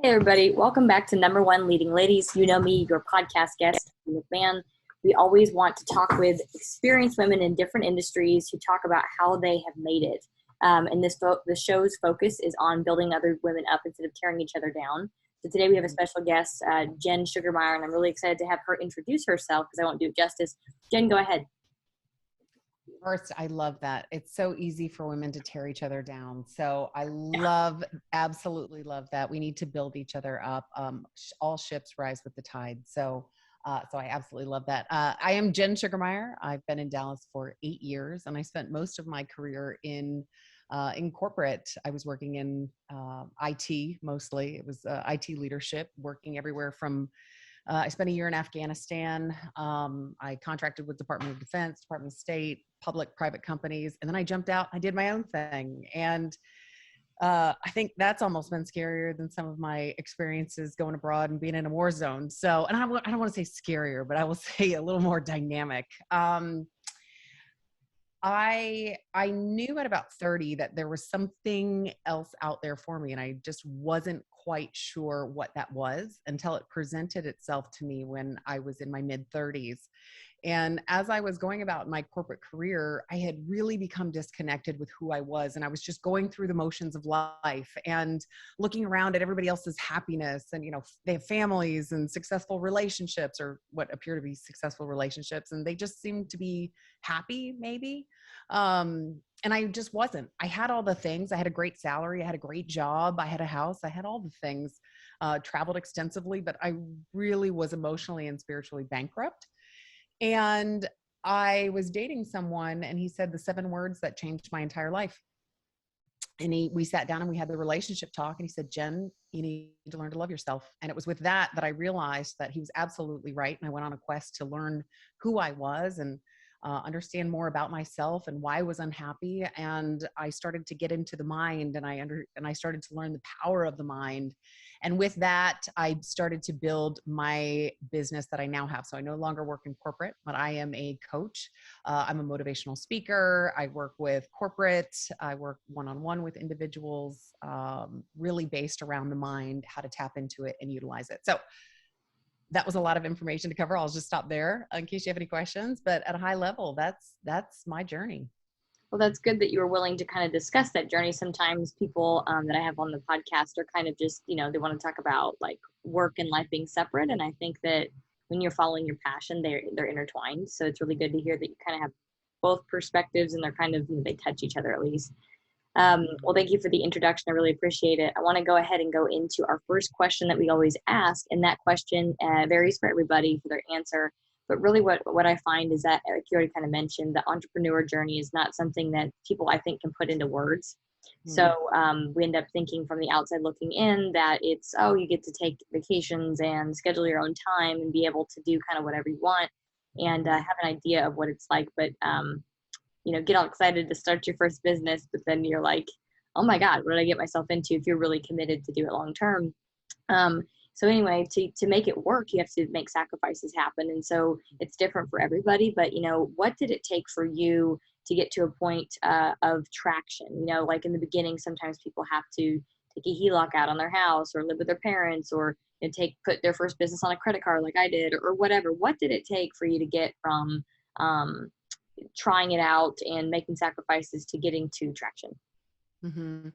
Hey everybody, welcome back to Number One Leading Ladies. You know me, your podcast guest, McMahon. We always want to talk with experienced women in different industries who talk about how they have made it. And the show's focus is on building other women up instead of tearing each other down. So today we have a special guest, Jen Sugermeyer, and I'm really excited to have her introduce herself because I won't do it justice. Jen, go ahead. First, I love that. It's so easy for women to tear each other down. So I absolutely love that. We need to build each other up. All ships rise with the tide. So I absolutely love that. I am Jen Sugermeyer. I've been in Dallas for 8 years, and I spent most of my career in corporate. I was working in IT mostly. It was IT leadership, working everywhere from I spent a year in Afghanistan. I contracted with Department of Defense, Department of State, public, private companies. And then I jumped out, I did my own thing. And I think that's almost been scarier than some of my experiences going abroad and being in a war zone. So, and I don't want to say scarier, but I will say a little more dynamic. I knew at about 30 that there was something else out there for me, and I just wasn't quite sure what that was until it presented itself to me when I was in my mid 30s. And as I was going about my corporate career, I had really become disconnected with who I was. And I was just going through the motions of life and looking around at everybody else's happiness. And, they have families and successful relationships, or what appear to be successful relationships. And they just seemed to be happy, maybe. And I just wasn't. I had all the things. I had a great salary. I had a great job. I had a house. I had all the things, traveled extensively, but I really was emotionally and spiritually bankrupt. And I was dating someone, and he said the 7 words that changed my entire life. And we sat down and we had the relationship talk, and he said, Jen, you need to learn to love yourself. And it was with that I realized that he was absolutely right. And I went on a quest to learn who I was and understand more about myself and why I was unhappy. And I started to get into the mind, and I started to learn the power of the mind. And with that, I started to build my business that I now have. So I no longer work in corporate, but I am a coach. I'm a motivational speaker. I work with corporate. I work one-on-one with individuals, really based around the mind, how to tap into it and utilize it. So that was a lot of information to cover. I'll just stop there in case you have any questions. But at a high level, that's my journey. Well, that's good that you were willing to kind of discuss that journey. Sometimes people that I have on the podcast are kind of just, they want to talk about like work and life being separate. And I think that when you're following your passion, they're intertwined. So it's really good to hear that you kind of have both perspectives, and they're kind of, they touch each other at least. Well, thank you for the introduction. I really appreciate it. I want to go ahead and go into our first question that we always ask. And that question varies for everybody for their answer. But really what I find is that, like you already kind of mentioned, the entrepreneur journey is not something that people, I think, can put into words. So we end up thinking from the outside looking in that it's, you get to take vacations and schedule your own time and be able to do kind of whatever you want and have an idea of what it's like. But get all excited to start your first business, but then you're like, oh my God, what did I get myself into? If you're really committed to do it long term. So anyway, to make it work, you have to make sacrifices happen. And so it's different for everybody, but what did it take for you to get to a point of traction? Like in the beginning, sometimes people have to take a HELOC out on their house or live with their parents, or put their first business on a credit card like I did, or whatever. What did it take for you to get from trying it out and making sacrifices to getting to traction? Mm-hmm.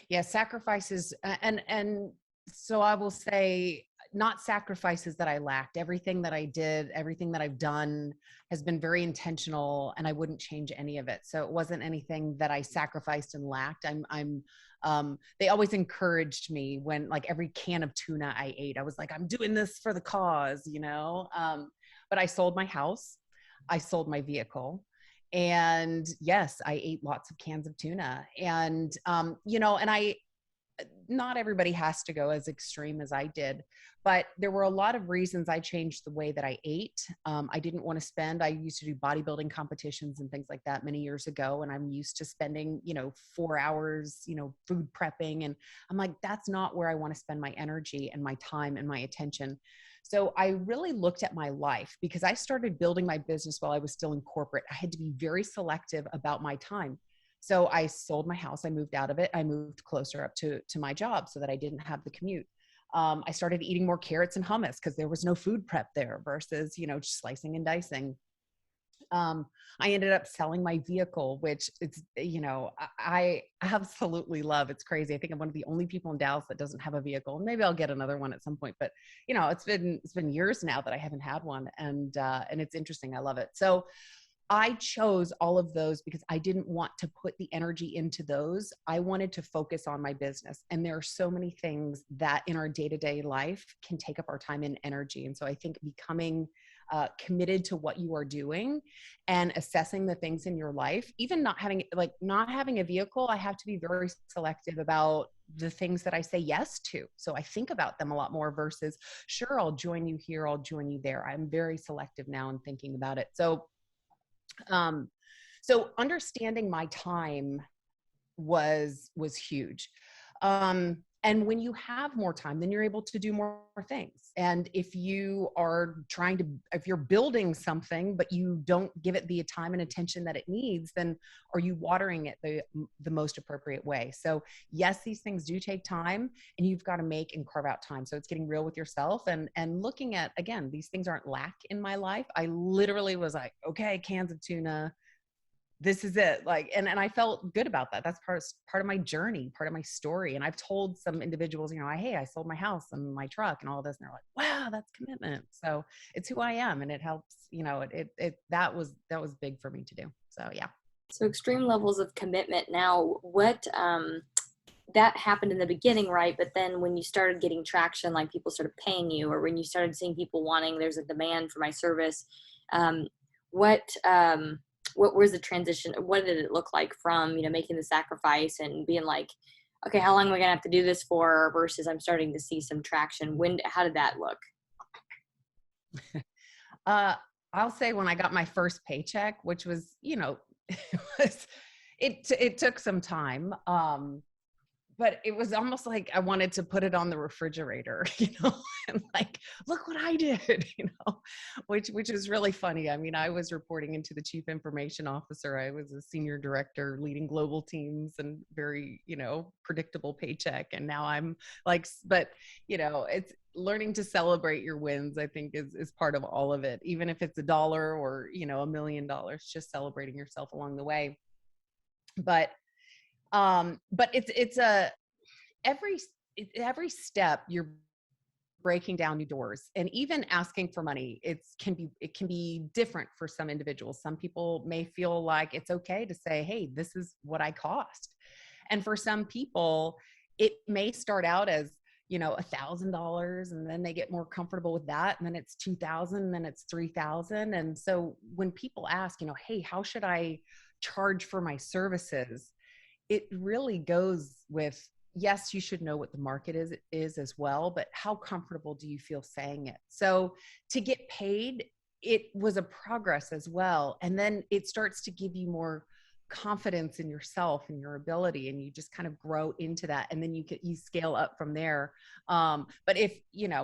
Yeah, sacrifices. And so I will say, not sacrifices that I lacked. Everything that I did, everything that I've done has been very intentional, and I wouldn't change any of it. So it wasn't anything that I sacrificed and lacked. They always encouraged me when, like, every can of tuna I ate, I was like, I'm doing this for the cause, but I sold my house. I sold my vehicle. And yes, I ate lots of cans of tuna. And, not everybody has to go as extreme as I did, but there were a lot of reasons I changed the way that I ate. I didn't want to spend, I used to do bodybuilding competitions and things like that many years ago. And I'm used to spending, 4 hours, food prepping. And I'm like, that's not where I want to spend my energy and my time and my attention. So I really looked at my life, because I started building my business while I was still in corporate. I had to be very selective about my time. So I sold my house. I moved out of it. I moved closer up to my job so that I didn't have the commute. I started eating more carrots and hummus because there was no food prep there versus, just slicing and dicing. I ended up selling my vehicle, which it's, I absolutely love. It's crazy. I think I'm one of the only people in Dallas that doesn't have a vehicle. Maybe I'll get another one at some point, but it's been years now that I haven't had one. And it's interesting. I love it. So I chose all of those because I didn't want to put the energy into those. I wanted to focus on my business. And there are so many things that in our day-to-day life can take up our time and energy. And so I think becoming committed to what you are doing and assessing the things in your life, even not having a vehicle, I have to be very selective about the things that I say yes to. So I think about them a lot more versus, sure, I'll join you here, I'll join you there. I'm very selective now in thinking about it. So understanding my time was huge. And when you have more time, then you're able to do more things. And if you're building something, but you don't give it the time and attention that it needs, then are you watering it the most appropriate way? So yes, these things do take time, and you've got to make and carve out time. So it's getting real with yourself and looking at, again, these things aren't lack in my life. I literally was like, okay, cans of tuna, this is it. And I felt good about that. That's part of my journey, part of my story. And I've told some individuals, hey, I sold my house and my truck and all this. And they're like, wow, that's commitment. So it's who I am. And it helps, that was big for me to do. So, yeah. So extreme levels of commitment. Now, what, that happened in the beginning, right? But then when you started getting traction, like people started paying you, or when you started seeing people wanting, there's a demand for my service. What was the transition? What did it look like from, making the sacrifice and being like, okay, how long am I going to have to do this for versus I'm starting to see some traction? How did that look? I'll say when I got my first paycheck, which was, it took some time. But it was almost like I wanted to put it on the refrigerator, and like, look what I did, which is really funny. I mean, I was reporting into the chief information officer. I was a senior director leading global teams and very, predictable paycheck. And now I'm like, but, it's learning to celebrate your wins, I think is part of all of it. Even if it's $1 or, $1 million, just celebrating yourself along the way. But it's every step you're breaking down new doors, and even asking for money. It can be different for some individuals. Some people may feel like it's okay to say, hey, this is what I cost. And for some people, it may start out as, $1,000, and then they get more comfortable with that. And then it's 2,000, and then it's 3,000. And so when people ask, hey, how should I charge for my services? It really goes with, yes, you should know what the market is as well, but how comfortable do you feel saying it? So to get paid, it was a progress as well. And then it starts to give you more confidence in yourself and your ability, and you just kind of grow into that. And then you scale up from there. But if,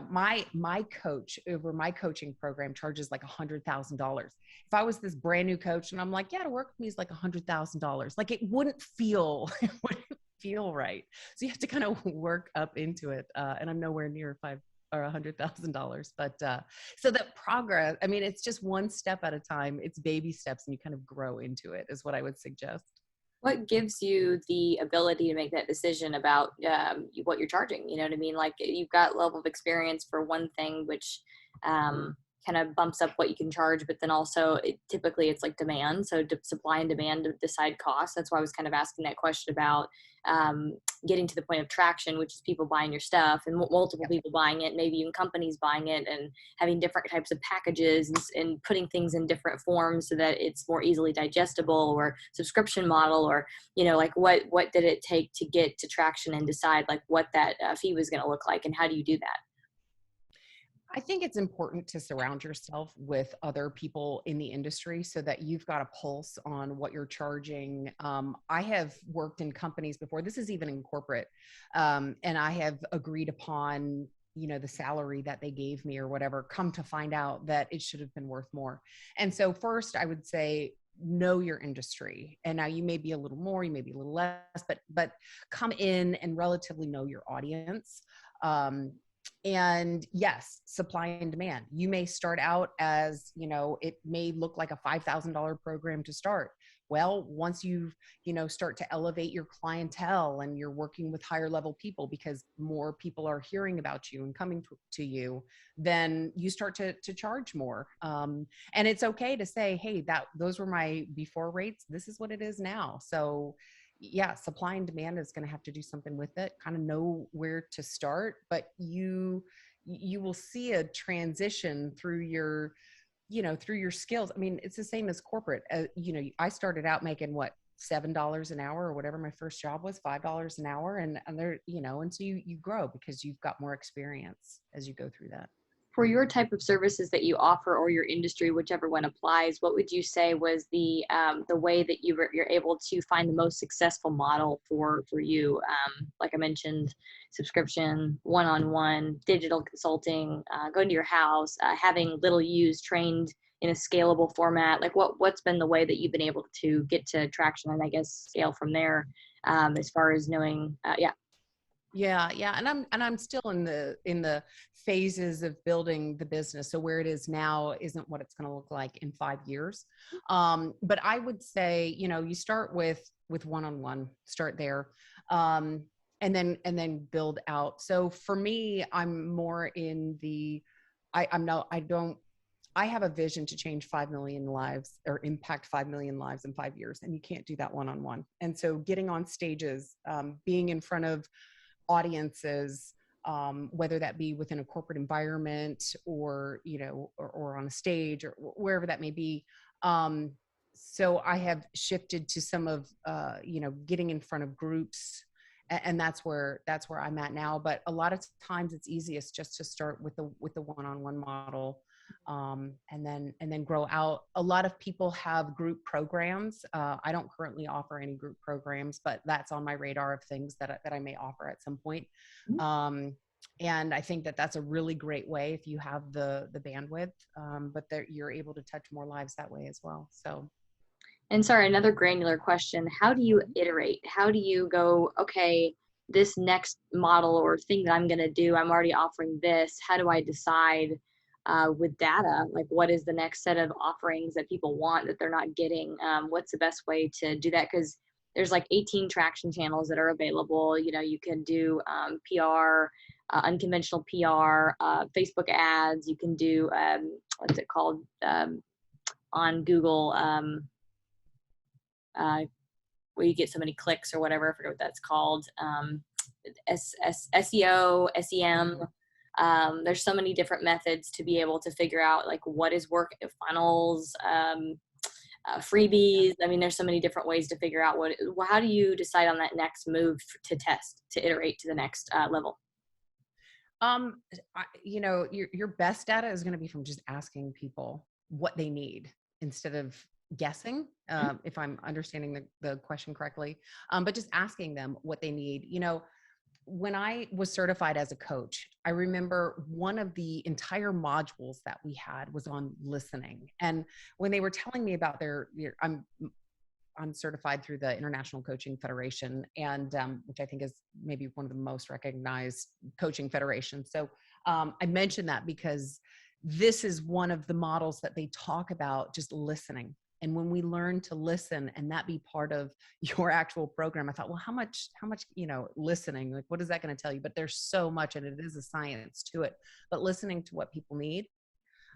my coach over my coaching program charges like $100,000. If I was this brand new coach and I'm like, yeah, to work with me is like $100,000, like it wouldn't feel right. So you have to kind of work up into it. And I'm nowhere near $100,000, but so that progress, I mean, it's just one step at a time. It's baby steps, and you kind of grow into it, is what I would suggest. What gives you the ability to make that decision about what you're charging? You know what I mean? Like, you've got level of experience for one thing, which kind of bumps up what you can charge, but then also typically it's like demand. So supply and demand decide cost. That's why I was kind of asking that question about getting to the point of traction, which is people buying your stuff and multiple people buying it, maybe even companies buying it, and having different types of packages and putting things in different forms so that it's more easily digestible, or subscription model, or, like what did it take to get to traction and decide like what that fee was going to look like, and how do you do that? I think it's important to surround yourself with other people in the industry so that you've got a pulse on what you're charging. I have worked in companies before. This is even in corporate. And I have agreed upon, the salary that they gave me or whatever, come to find out that it should have been worth more. And so first I would say, know your industry. And now you may be a little more, you may be a little less, but come in and relatively know your audience. And yes, supply and demand. You may start out as, it may look like a $5,000 program to start. Well, once start to elevate your clientele and you're working with higher level people because more people are hearing about you and coming to you, then you start to charge more. And it's okay to say, hey, those were my before rates. This is what it is now. So yeah, supply and demand is going to have to do something with it, kind of know where to start, but you will see a transition through through your skills. I mean, it's the same as corporate. I started out making what, $7 an hour or whatever my first job was, $5 an hour. And there, and so you grow because you've got more experience as you go through that. For your type of services that you offer or your industry, whichever one applies, what would you say was the way that you're able to find the most successful model for you? Like I mentioned, subscription, one-on-one, digital consulting, going to your house, having little U's trained in a scalable format. Like what's been the way that you've been able to get to traction and I guess scale from there, as far as knowing, Yeah, yeah, and I'm still in the phases of building the business. So where it is now isn't what it's going to look like in 5 years. But I would say, you start with one-on-one, start there, and then build out. So for me, I'm more in the, I have a vision to change 5 million lives or impact 5 million lives in 5 years, and you can't do that one-on-one. And so getting on stages, being in front of audiences, whether that be within a corporate environment or, or on a stage or wherever that may be. So I have shifted to some of, getting in front of groups, and that's where I'm at now. But a lot of times it's easiest just to start with the one-on-one model, and then grow out. A lot of people have group programs. I don't currently offer any group programs, but that's on my radar of things that I may offer at some point. And I think that that's a really great way if you have the bandwidth, but you're able to touch more lives that way as well. So. And sorry, another granular question. How do you iterate? How do you go, okay, this next model or thing that I'm going to do, I'm already offering this. How do I decide with data, like what is the next set of offerings that people want that they're not getting? What's the best way to do that? Because there's like 18 traction channels that are available. You can do PR, unconventional PR, Facebook ads. You can do, what's it called, on Google, where you get so many clicks or whatever. I forget what that's called. SEO, SEM. There's so many different methods to be able to figure out like what is work, funnels, freebies. I mean, there's so many different ways to figure out how do you decide on that next move to test, to iterate to the next level? Your best data is going to be from just asking people what they need instead of guessing, if I'm understanding the question correctly, but just asking them what they need. When I was certified as a coach, I remember one of the entire modules that we had was on listening. And when they were telling me about I'm certified through the International Coaching Federation, and which I think is maybe one of the most recognized coaching federations. So I mentioned that because this is one of the models that they talk about, just listening. And when we learn to listen and that be part of your actual program, I thought, well, how much, listening, like, what is that going to tell you? But there's so much, and it is a science to it, but listening to what people need.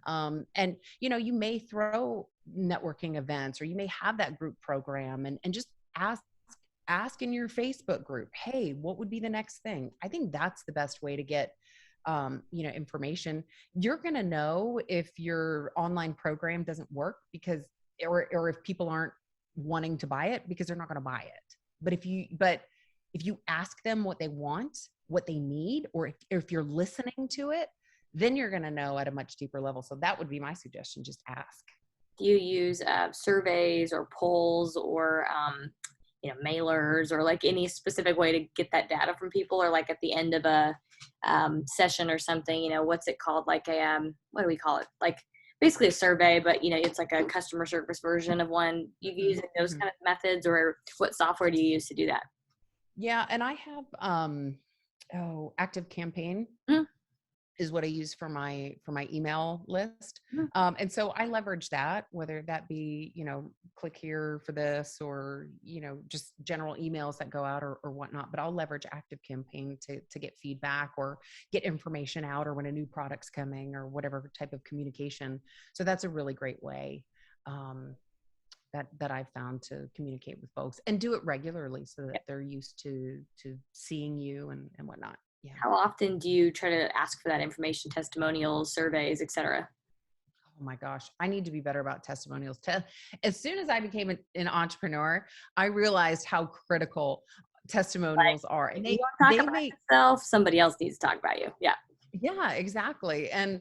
And, you may throw networking events, or you may have that group program, and just ask in your Facebook group, hey, what would be the next thing? I think that's the best way to get, information. You're going to know if your online program doesn't work or if people aren't wanting to buy it because they're not going to buy it. But if you ask them what they want, what they need, or if you're listening to it, then you're going to know at a much deeper level. So that would be my suggestion. Just ask. Do you use surveys or polls or, mailers, or like any specific way to get that data from people, or like at the end of a session or something, what's it called? Like what do we call it? Like basically a survey, but it's like a customer service version of one. You use those kind of methods, or what software do you use to do that? Yeah. And I have, Active Campaign. Mm-hmm. is what I use for my email list. Mhm. And so I leverage that, whether that be, click here for this, or, just general emails that go out, or whatnot. But I'll leverage ActiveCampaign to get feedback or get information out, or when a new product's coming, or whatever type of communication. So that's a really great way. That I've found to communicate with folks, and do it regularly so that they're used to seeing you and whatnot. Yeah. How often do you try to ask for that information, testimonials, surveys, etc.? Oh my gosh, I need to be better about testimonials. As soon as I became an entrepreneur, I realized how critical Like, testimonials are, and if you don't talk they about make yourself, somebody else needs to talk about you. Yeah. yeah, exactly. And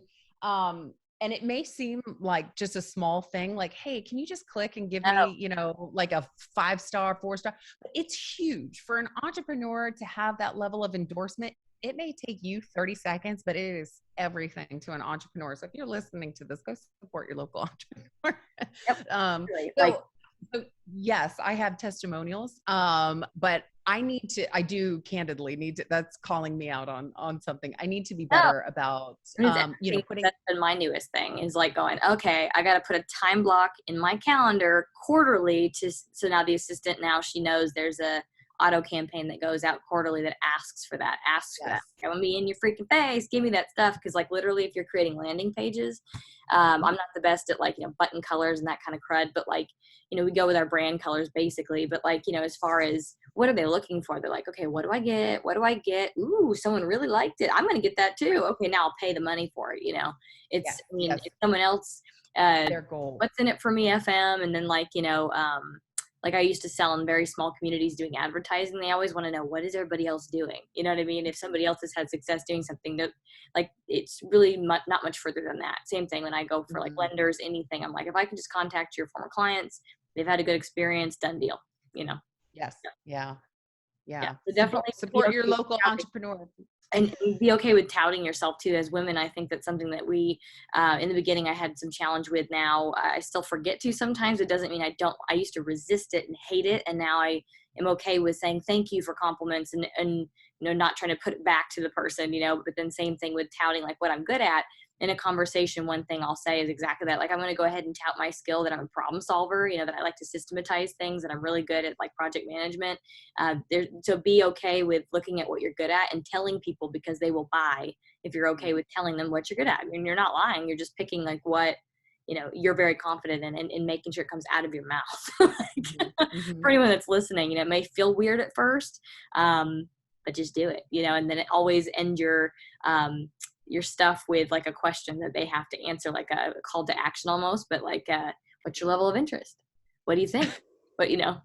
it may seem like just a small thing, like, hey, can you just click and give No. me, like a 5-star, 4-star? But it's huge for an entrepreneur to have that level of endorsement. It may take you 30 seconds, but it is everything to an entrepreneur. So if you're listening to this, go support your local entrepreneur. Yep. um, Really. Like, so yes, I have testimonials. But I do candidly need to, that's calling me out on something. I need to be no. better about, And it's interesting, putting, that's been my newest thing, is like going, okay, I got to put a time block in my calendar quarterly so now the assistant, now she knows there's a auto campaign that goes out quarterly that asks for that. yes. I want to be in your freaking face. Give me that stuff. Cause like literally if you're creating landing pages, I'm not the best at like, button colors and that kind of crud, but like, we go with our brand colors basically, but like, as far as what are they looking for? They're like, okay, what do I get? What do I get? Ooh, someone really liked it. I'm going to get that too. Okay. Now I'll pay the money for it. Yes. If someone else, Their goal. what's in it for me, FM. And then like, like I used to sell in very small communities doing advertising. They always want to know, what is everybody else doing? You know what I mean? If somebody else has had success doing something, that like, it's really not much further than that. Same thing when I go for like lenders, anything. I'm like, if I can just contact your former clients, they've had a good experience, done deal, Yes. Yeah. Yeah. Yeah. So definitely be Support your okay with local touting, entrepreneur. and be okay with touting yourself too. As women, I think that's something that we, in the beginning, I had some challenge with. Now I still forget to sometimes. It doesn't mean I don't. I used to resist it and hate it, and now I am okay with saying thank you for compliments and not trying to put it back to the person. But then same thing with touting like what I'm good at. In a conversation, one thing I'll say is exactly that. Like, I'm going to go ahead and tout my skill that I'm a problem solver, that I like to systematize things, that I'm really good at like project management. So be okay with looking at what you're good at and telling people, because they will buy if you're okay with telling them what you're good at. I mean, you're not lying. You're just picking like what, you're very confident in, and making sure it comes out of your mouth. For anyone that's listening, it may feel weird at first, but just do it, and then it always end your stuff with like a question that they have to answer, like a call to action almost, but like, what's your level of interest? What do you think? But yeah.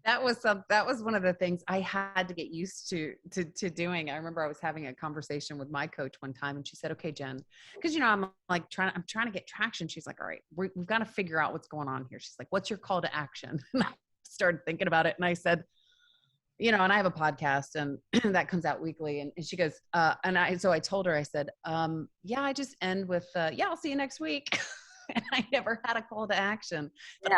That was one of the things I had to get used to doing. I remember I was having a conversation with my coach one time, and she said, okay, Jen, because, I'm like I'm trying to get traction. She's like, all right, we've got to figure out what's going on here. She's like, what's your call to action? And I started thinking about it, and I said, and I have a podcast, and that comes out weekly. And she goes, so I told her, I said, yeah, I just end with, yeah, I'll see you next week. And I never had a call to action. But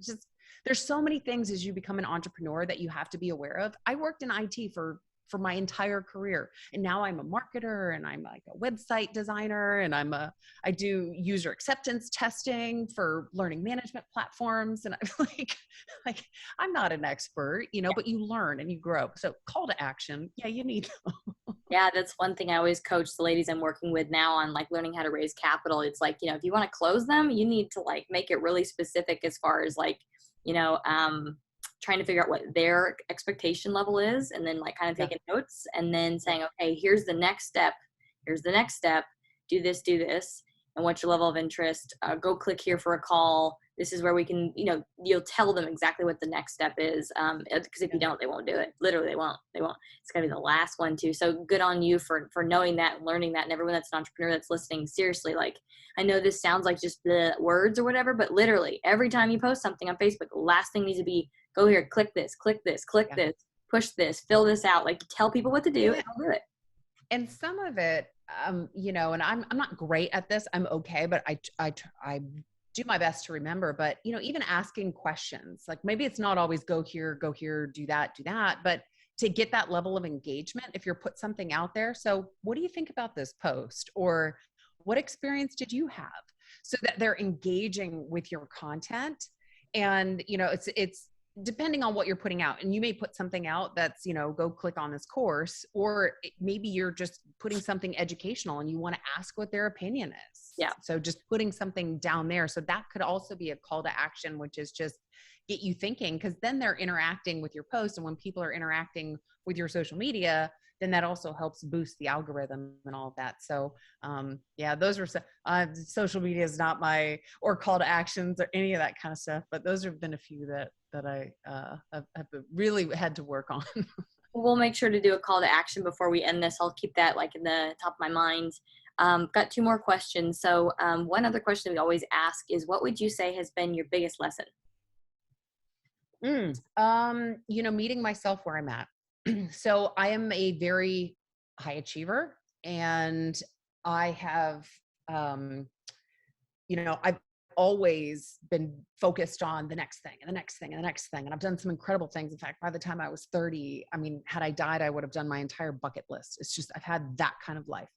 just, there's so many things as you become an entrepreneur that you have to be aware of. I worked in IT for my entire career, and now I'm a marketer, and I'm like a website designer, and I do user acceptance testing for learning management platforms. And I'm like, I'm not an expert, but you learn and you grow. So call to action. Yeah, you need them. Yeah, that's one thing I always coach the ladies I'm working with now on, like learning how to raise capital. It's like, if you want to close them, you need to like make it really specific as far as like, trying to figure out what their expectation level is, and then like kind of taking notes, and then saying, okay, here's the next step. Here's the next step. Do this, and what's your level of interest? Go click here for a call. This is where we can, you'll tell them exactly what the next step is. Because if you don't, they won't do it. Literally, they won't. It's going to be the last one too. So good on you for knowing that and learning that. And everyone that's an entrepreneur that's listening, seriously, like, I know this sounds like just the words or whatever, but literally every time you post something on Facebook, the last thing needs to be, go here, click this, this, push this, fill this out. Like, tell people what to do, and they'll do it. And some of it, and I'm not great at this. I'm okay, but I do my best to remember. But even asking questions, like maybe it's not always go here, do that, but to get that level of engagement if you're put something out there. So what do you think about this post? Or what experience did you have? So that they're engaging with your content. And, it's depending on what you're putting out. And you may put something out that's, go click on this course, or maybe you're just putting something educational and you want to ask what their opinion is. Yeah. So just putting something down there. So that could also be a call to action, which is just get you thinking, because then they're interacting with your post. And when people are interacting with your social media, then that also helps boost the algorithm and all of that. So those are social media is not my, or call to actions or any of that kind of stuff, but those have been a few that I have really had to work on. We'll make sure to do a call to action before we end this. I'll keep that like in the top of my mind. Got 2 more questions. So one other question we always ask is, what would you say has been your biggest lesson? Meeting myself where I'm at. So I am a very high achiever, and I have, I've always been focused on the next thing and the next thing and the next thing. And I've done some incredible things. In fact, by the time I was 30, I mean, had I died, I would have done my entire bucket list. It's just, I've had that kind of life.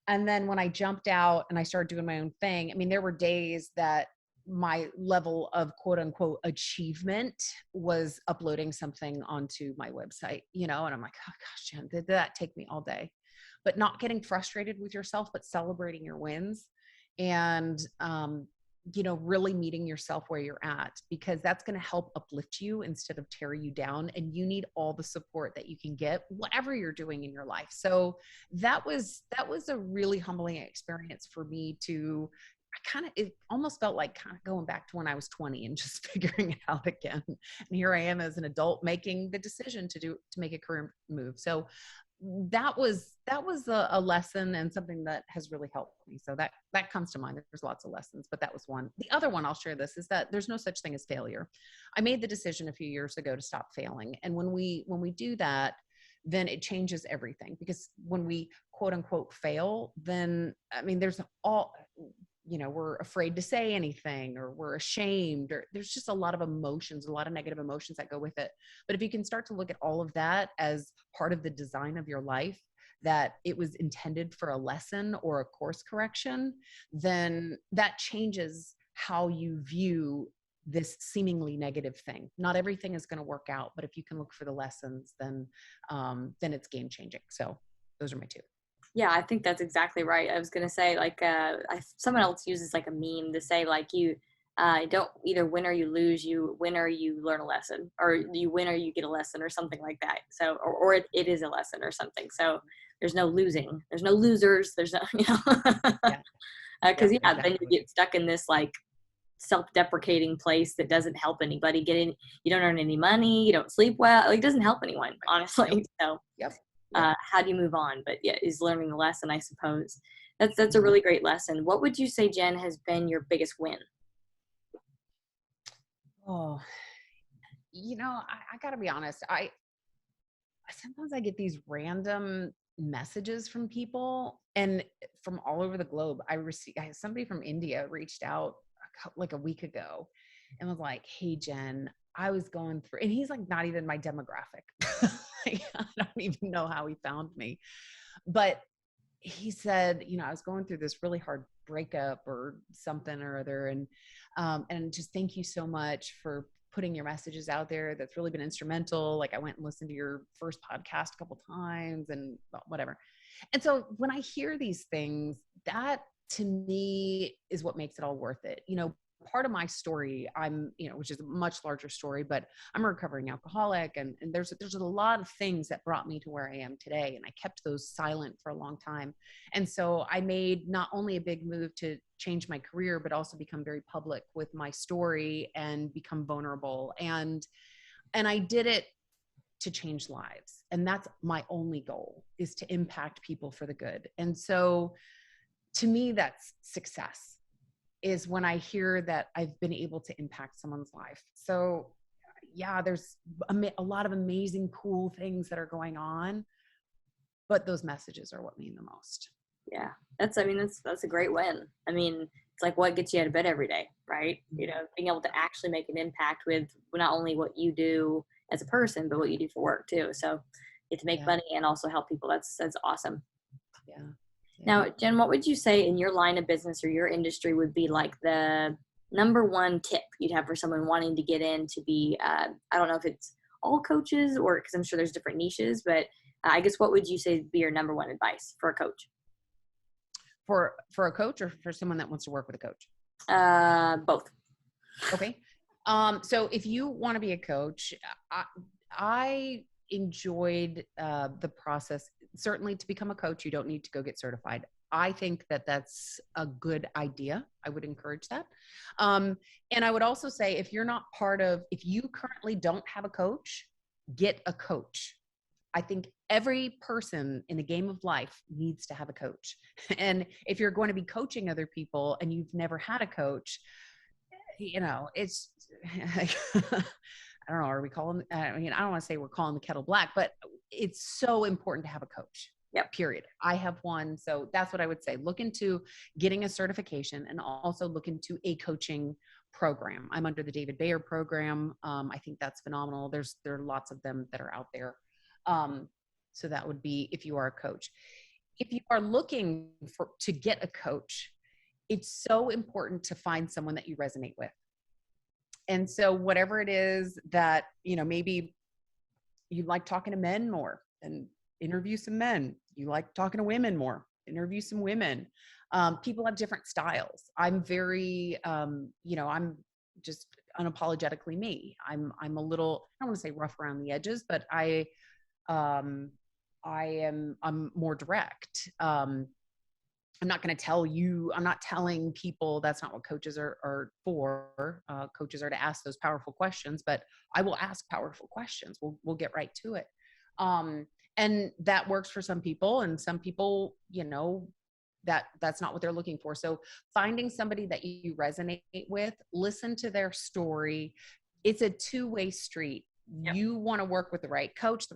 And then when I jumped out and I started doing my own thing, I mean, there were days that my level of quote unquote achievement was uploading something onto my website, and I'm like, oh gosh, Jen, did that take me all day? But not getting frustrated with yourself, but celebrating your wins, and, really meeting yourself where you're at, because that's going to help uplift you instead of tear you down. And you need all the support that you can get, whatever you're doing in your life. So that was a really humbling experience for me to, it almost felt like kind of going back to when I was 20 and just figuring it out again. And here I am as an adult making the decision to make a career move. So that was a lesson, and something that has really helped me. So that comes to mind. There's lots of lessons, but that was one. The other one, I'll share this, is that there's no such thing as failure. I made the decision a few years ago to stop failing. And when we do that, then it changes everything. Because when we quote unquote fail, then, I mean, there's we're afraid to say anything, or we're ashamed, or there's just a lot of emotions, a lot of negative emotions that go with it. But if you can start to look at all of that as part of the design of your life, that it was intended for a lesson or a course correction, then that changes how you view this seemingly negative thing. Not everything is going to work out, but if you can look for the lessons, then it's game changing. So those are my 2. Yeah, I think that's exactly right. I was going to say, like, someone else uses like a meme to say, like, you don't either win or you lose, you win or you learn a lesson, or you win or you get a lesson, or something like that. So, or it is a lesson or something. So there's no losing, there's no losers, there's no, Yeah. Because Exactly. then you get stuck in this like self-deprecating place that doesn't help anybody get in. You don't earn any money, you don't sleep well, like, it doesn't help anyone, honestly. Yep. So Yep. how do you move on? But yeah, is learning the lesson, I suppose. That's a Mhm. really great lesson. What would you say, Jen, has been your biggest win? Oh, I gotta be honest. Sometimes I get these random messages from people, and from all over the globe. Somebody from India reached out like a week ago and was like, "Hey, Jen, I was going through," and he's like not even my demographic. Like, I don't even know how he found me, but he said, I was going through this really hard breakup or something or other. And just thank you so much for putting your messages out there. That's really been instrumental. Like, I went and listened to your first podcast a couple times and whatever. And so when I hear these things, that to me is what makes it all worth it. Part of my story, which is a much larger story, but I'm a recovering alcoholic, and there's a lot of things that brought me to where I am today. And I kept those silent for a long time. And so I made not only a big move to change my career, but also become very public with my story and become vulnerable. And I did it to change lives. And that's my only goal, is to impact people for the good. And so to me, that's success, is when I hear that I've been able to impact someone's life. So yeah, there's a lot of amazing, cool things that are going on, but those messages are what mean the most. Yeah, that's a great win. I mean, it's like what gets you out of bed every day, right? Being able to actually make an impact with not only what you do as a person, but what you do for work too. So you get to make Yeah. money and also help people. That's awesome. Yeah. Yeah. Now, Jen, what would you say in your line of business or your industry would be like the number one tip you'd have for someone wanting to get in to be, I don't know if it's all coaches or because I'm sure there's different niches, but I guess what would you say would be your number one advice for a coach? For a coach or for someone that wants to work with a coach? Both. Okay. So if you want to be a coach, I enjoyed the process. Certainly to become a coach, you don't need to go get certified. I think that that's a good idea. I would encourage that. And I would also say if you're not if you currently don't have a coach, get a coach. I think every person in the game of life needs to have a coach. And if you're going to be coaching other people and you've never had a coach, it's, I don't know, are we calling, I mean, I don't want to say we're calling the kettle black, but it's so important to have a coach. Yep. Period. I have one. So that's what I would say. Look into getting a certification and also look into a coaching program. I'm under the David Bayer program. I think that's phenomenal. There are lots of them that are out there. So that would be if you are a coach. If you are looking to get a coach, it's so important to find someone that you resonate with. And so whatever it is that, maybe you like talking to men more, and interview some men. You like talking to women more, interview some women. People have different styles. I'm very, I'm just unapologetically me. I'm a little, I don't want to say rough around the edges, but I'm more direct. I'm not going to tell you, I'm not telling people that's not what coaches are for. Coaches are to ask those powerful questions, but I will ask powerful questions. We'll get right to it. And that works for some people, and some people, that's not what they're looking for. So finding somebody that you resonate with, listen to their story. It's a two-way street. Yep. You want to work with the right coach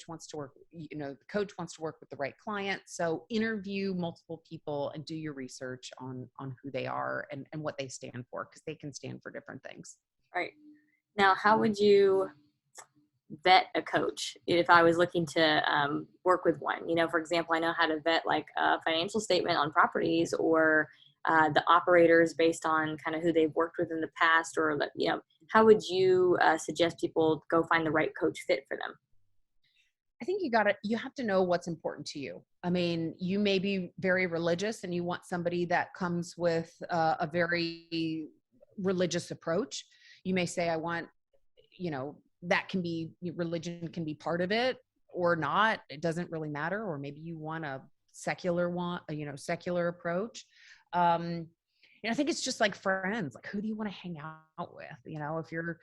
wants to work, the coach wants to work with the right client. So interview multiple people and do your research on who they are and what they stand for, because they can stand for different things. Right. Now, how would you vet a coach if I was looking to work with one? For example, I know how to vet like a financial statement on properties, or the operators based on kind of who they've worked with in the past, or how would you suggest people go find the right coach fit for them? I think you have to know what's important to you. I mean, you may be very religious and you want somebody that comes with a very religious approach. You may say, I want, that can be, religion can be part of it or not. It doesn't really matter. Or maybe you want a secular approach. I think it's just like friends. Like, who do you want to hang out with? If you're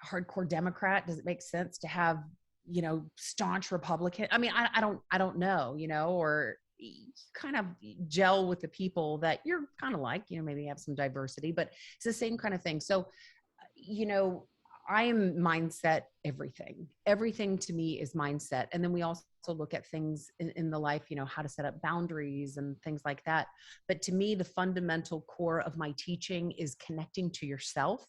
a hardcore Democrat, does it make sense to have, staunch Republican? I mean, I don't know, or you kind of gel with the people that you're kind of like, maybe have some diversity, but it's the same kind of thing. So, I am mindset everything. Everything to me is mindset. And then we also look at things in the life, how to set up boundaries and things like that. But to me, the fundamental core of my teaching is connecting to yourself,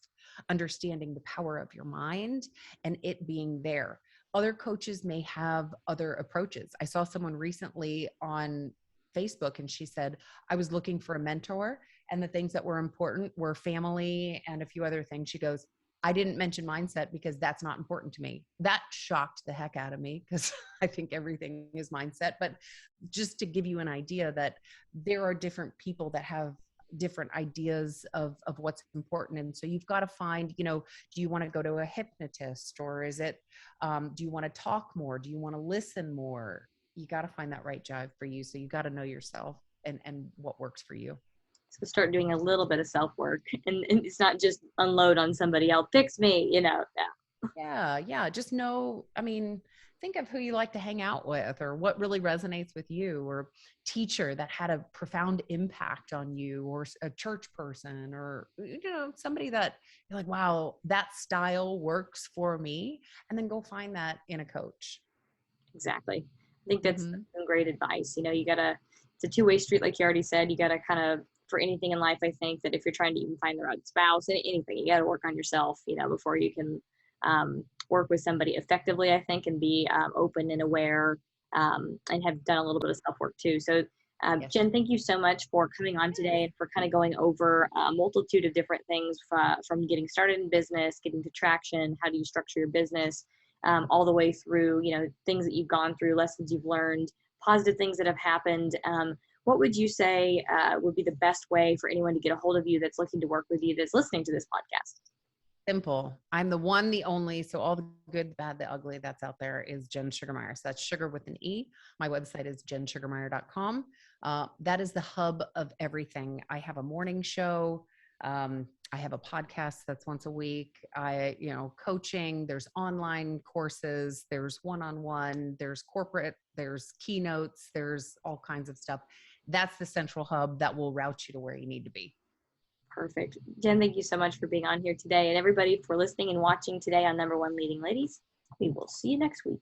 understanding the power of your mind, and it being there. Other coaches may have other approaches. I saw someone recently on Facebook and she said, I was looking for a mentor, and the things that were important were family and a few other things. She goes, I didn't mention mindset because that's not important to me. That shocked the heck out of me, because I think everything is mindset. But just to give you an idea that there are different people that have different ideas of what's important. And so you've got to find, do you want to go to a hypnotist, or is it, do you want to talk more? Do you want to listen more? You got to find that right jive for you. So you got to know yourself and what works for you. So start doing a little bit of self-work, and it's not just unload on somebody else. Fix me, Yeah. Just know, think of who you like to hang out with, or what really resonates with you, or teacher that had a profound impact on you, or a church person, or, somebody that you're like, wow, that style works for me. And then go find that in a coach. Exactly. I think that's some great advice. It's a two-way street, like you already said. You got to kind of, for anything in life, I think that if you're trying to even find the right spouse, anything, you got to work on yourself, before you can work with somebody effectively, I think, and be open and aware, and have done a little bit of self work too. So, Yes. Jen, thank you so much for coming on today and for kind of going over a multitude of different things, from getting started in business, getting to traction, how do you structure your business, all the way through, things that you've gone through, lessons you've learned, positive things that have happened. What would you say would be the best way for anyone to get a hold of you that's looking to work with you, that's listening to this podcast? Simple. I'm the one, the only. So all the good, the bad, the ugly that's out there is Jen Sugermeyer. So that's sugar with an E. My website is jensugermeyer.com. That is the hub of everything. I have a morning show. I have a podcast that's once a week. Coaching, there's online courses, there's one-on-one, there's corporate, there's keynotes, there's all kinds of stuff. That's the central hub that will route you to where you need to be. Perfect. Jen, thank you so much for being on here today, and everybody for listening and watching today on Number One Leading Ladies. We will see you next week.